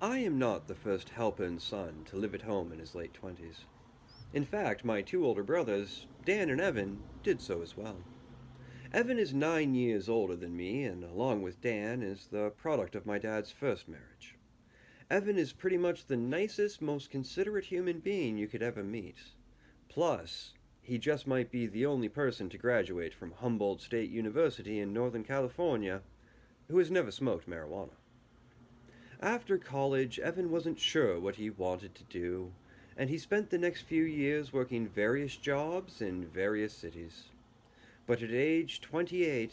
I am not the first Halpern son to live at home in his late 20s. In fact, my two older brothers, Dan and Evan, did so as well. Evan is 9 years older than me, and along with Dan, is the product of my dad's first marriage. Evan is pretty much the nicest, most considerate human being you could ever meet. Plus, he just might be the only person to graduate from Humboldt State University in Northern California who has never smoked marijuana. After college, Evan wasn't sure what he wanted to do, and he spent the next few years working various jobs in various cities. But at age 28,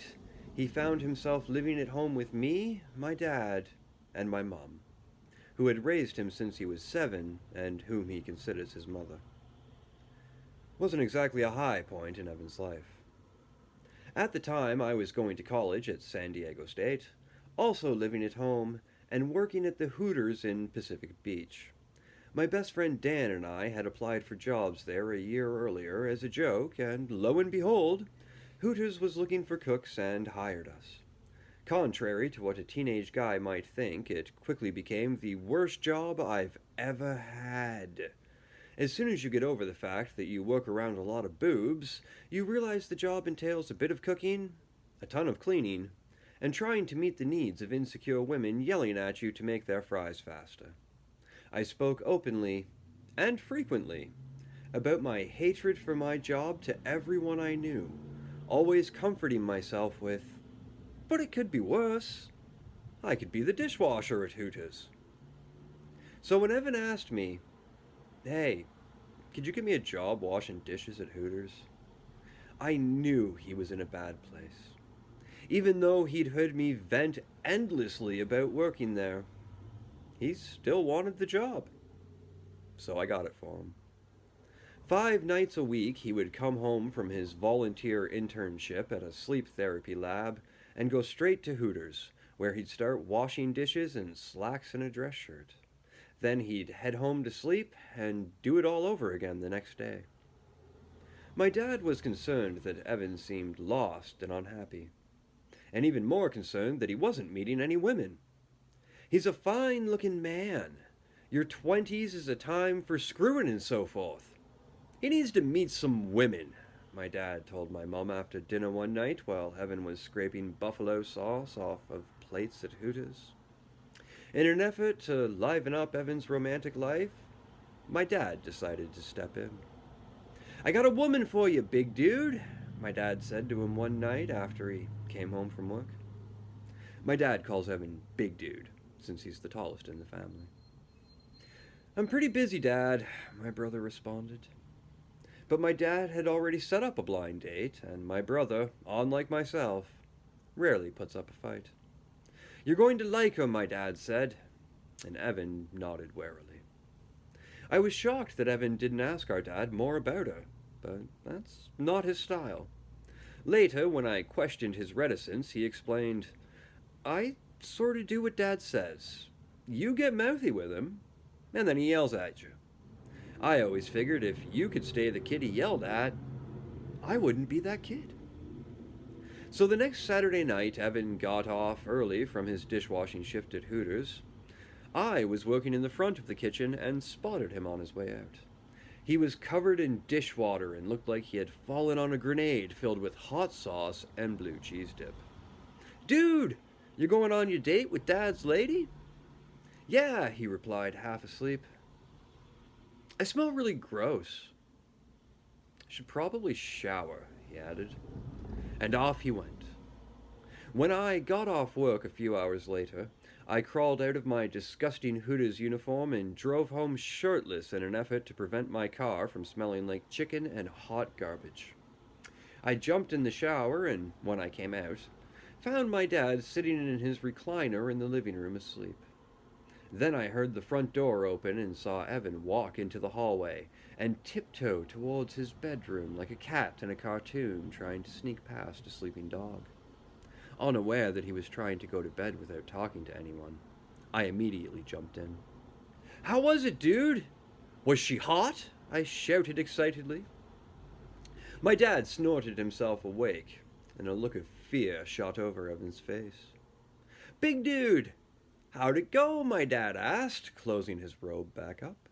he found himself living at home with me, my dad, and my mom, who had raised him since he was 7 and whom he considers his mother. Wasn't exactly a high point in Evan's life. At the time, I was going to college at San Diego State, also living at home, and working at the Hooters in Pacific Beach. My best friend Dan and I had applied for jobs there a year earlier as a joke, and lo and behold, Hooters was looking for cooks and hired us. Contrary to what a teenage guy might think, it quickly became the worst job I've ever had. As soon as you get over the fact that you work around a lot of boobs, you realize the job entails a bit of cooking, a ton of cleaning, and trying to meet the needs of insecure women yelling at you to make their fries faster. I spoke openly, and frequently, about my hatred for my job to everyone I knew, always comforting myself with, but it could be worse. I could be the dishwasher at Hooters. So when Evan asked me, "Hey, could you give me a job washing dishes at Hooters?" I knew he was in a bad place. Even though he'd heard me vent endlessly about working there, he still wanted the job. So I got it for him. 5 nights a week, he would come home from his volunteer internship at a sleep therapy lab and go straight to Hooters, where he'd start washing dishes in slacks and a dress shirt. Then he'd head home to sleep and do it all over again the next day. My dad was concerned that Evan seemed lost and unhappy, and even more concerned that he wasn't meeting any women. He's a fine-looking man. Your 20s is a time for screwing and so forth. He needs to meet some women, my dad told my mom after dinner one night while Evan was scraping buffalo sauce off of plates at Hooters. In an effort to liven up Evan's romantic life, my dad decided to step in. "I got a woman for you, big dude," my dad said to him one night after he came home from work. My dad calls Evan Big Dude, since he's the tallest in the family. "I'm pretty busy, Dad," my brother responded. But my dad had already set up a blind date, and my brother, unlike myself, rarely puts up a fight. "You're going to like her," my dad said, and Evan nodded warily. I was shocked that Evan didn't ask our dad more about her, but that's not his style. Later, when I questioned his reticence, he explained, "I sort of do what Dad says. You get mouthy with him, and then he yells at you. I always figured if you could stay the kid he yelled at, I wouldn't be that kid." So the next Saturday night, Evan got off early from his dishwashing shift at Hooters. I was working in the front of the kitchen and spotted him on his way out. He was covered in dishwater and looked like he had fallen on a grenade filled with hot sauce and blue cheese dip. "Dude, you going on your date with Dad's lady?" "Yeah," he replied, half asleep. "I smell really gross. I should probably shower," he added. And off he went. When I got off work a few hours later, I crawled out of my disgusting Hooters uniform and drove home shirtless in an effort to prevent my car from smelling like chicken and hot garbage. I jumped in the shower, and when I came out, found my dad sitting in his recliner in the living room asleep. Then I heard the front door open and saw Evan walk into the hallway and tiptoe towards his bedroom like a cat in a cartoon trying to sneak past a sleeping dog. Unaware that he was trying to go to bed without talking to anyone, I immediately jumped in. "How was it, dude? Was she hot?" I shouted excitedly. My dad snorted himself awake, and a look of fear shot over Evan's face. "Big dude, "How'd it go?" my dad asked, closing his robe back up.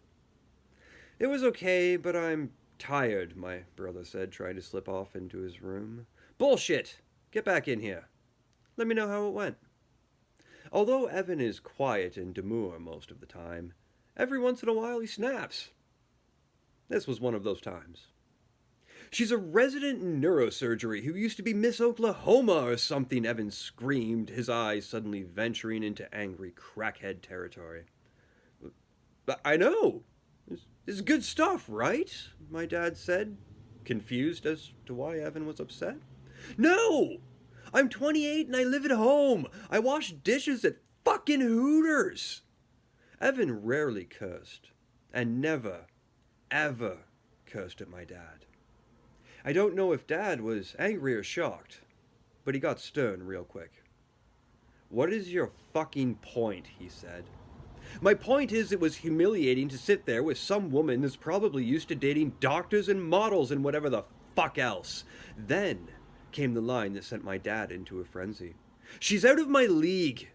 "It was okay, but I'm tired," my brother said, trying to slip off into his room. "Bullshit! Get back in here. Let me know how it went." Although Evan is quiet and demure most of the time, every once in a while he snaps. This was one of those times. "She's a resident in neurosurgery who used to be Miss Oklahoma or something," Evan screamed, his eyes suddenly venturing into angry crackhead territory. "I know. This is good stuff, right?" my dad said, confused as to why Evan was upset. "No! I'm 28 and I live at home. I wash dishes at fucking Hooters." Evan rarely cursed, and never, ever cursed at my dad. I don't know if Dad was angry or shocked, but he got stern real quick. "What is your fucking point?" he said. "My point is it was humiliating to sit there with some woman that's probably used to dating doctors and models and whatever the fuck else." Then came the line that sent my dad into a frenzy. "She's out of my league."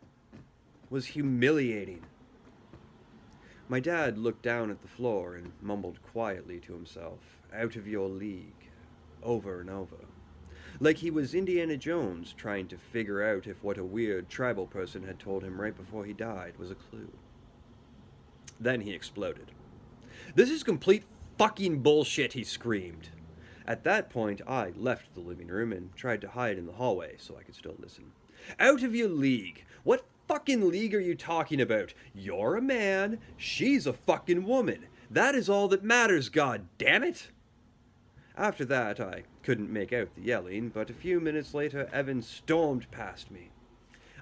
Was humiliating. My dad looked down at the floor and mumbled quietly to himself, "Out of your league," over and over, like he was Indiana Jones trying to figure out if what a weird tribal person had told him right before he died was a clue. Then he exploded. "This is complete fucking bullshit," he screamed. At that point, I left the living room and tried to hide in the hallway so I could still listen. "Out of your league? What fucking league are you talking about? You're a man, she's a fucking woman. That is all that matters, god damn it!" After that, I couldn't make out the yelling, but a few minutes later, Evan stormed past me.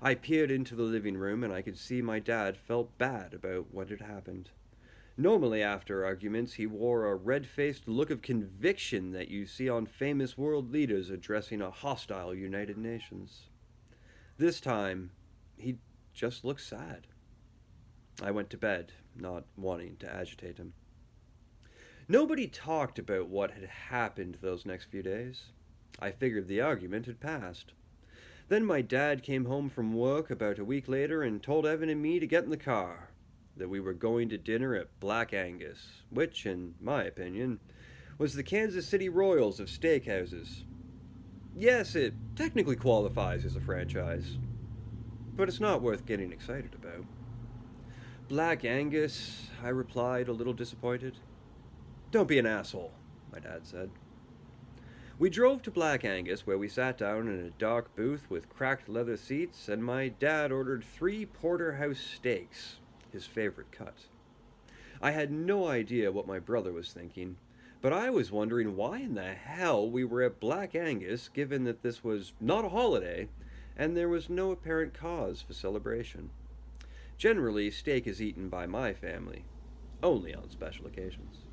I peered into the living room and I could see my dad felt bad about what had happened. Normally, after arguments, he wore a red-faced look of conviction that you see on famous world leaders addressing a hostile United Nations. This time, he just looked sad. I went to bed, not wanting to agitate him. Nobody talked about what had happened those next few days. I figured the argument had passed. Then my dad came home from work about a week later and told Evan and me to get in the car, that we were going to dinner at Black Angus, which, in my opinion, was the Kansas City Royals of steakhouses. Yes, it technically qualifies as a franchise, but it's not worth getting excited about. "Black Angus," I replied, a little disappointed. "Don't be an asshole," my dad said. We drove to Black Angus, where we sat down in a dark booth with cracked leather seats, and my dad ordered 3 porterhouse steaks, his favorite cut. I had no idea what my brother was thinking, but I was wondering why in the hell we were at Black Angus, given that this was not a holiday, and there was no apparent cause for celebration. Generally, steak is eaten by my family, only on special occasions.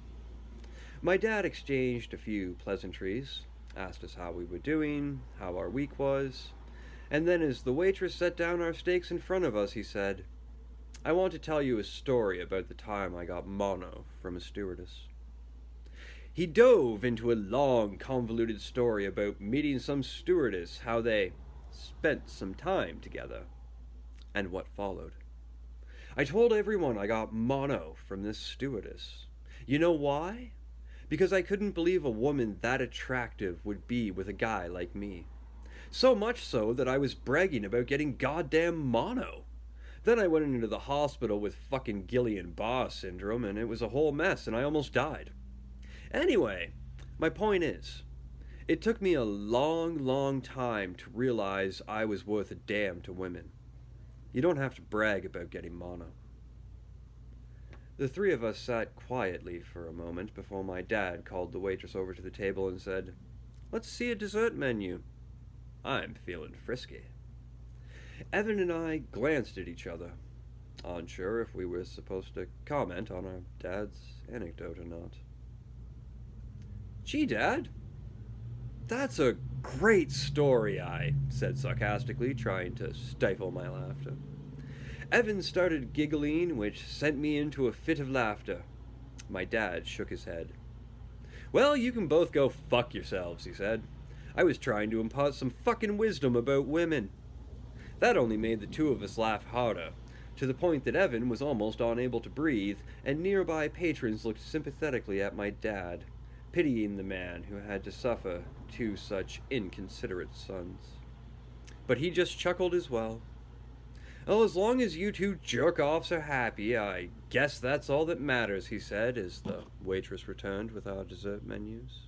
My dad exchanged a few pleasantries, asked us how we were doing, how our week was, and then as the waitress set down our steaks in front of us, he said, "I want to tell you a story about the time I got mono from a stewardess." He dove into a long, convoluted story about meeting some stewardess, how they spent some time together, and what followed. I told everyone I got mono from this stewardess. You know why? Because I couldn't believe a woman that attractive would be with a guy like me. So much so that I was bragging about getting goddamn mono. Then I went into the hospital with fucking Guillain-Barré syndrome, and it was a whole mess, and I almost died. Anyway, my point is, it took me a long, long time to realize I was worth a damn to women. You don't have to brag about getting mono. The 3 of us sat quietly for a moment before my dad called the waitress over to the table and said, "Let's see a dessert menu. I'm feeling frisky." Evan and I glanced at each other, unsure if we were supposed to comment on our dad's anecdote or not. "Gee, Dad, that's a great story," I said sarcastically, trying to stifle my laughter. Evan started giggling, which sent me into a fit of laughter. My dad shook his head. "Well, you can both go fuck yourselves," he said. "I was trying to impart some fucking wisdom about women." That only made the 2 of us laugh harder, to the point that Evan was almost unable to breathe, and nearby patrons looked sympathetically at my dad, pitying the man who had to suffer two such inconsiderate sons. But he just chuckled as well. "Well, as long as you two jerk-offs are happy, I guess that's all that matters," he said as the waitress returned with our dessert menus.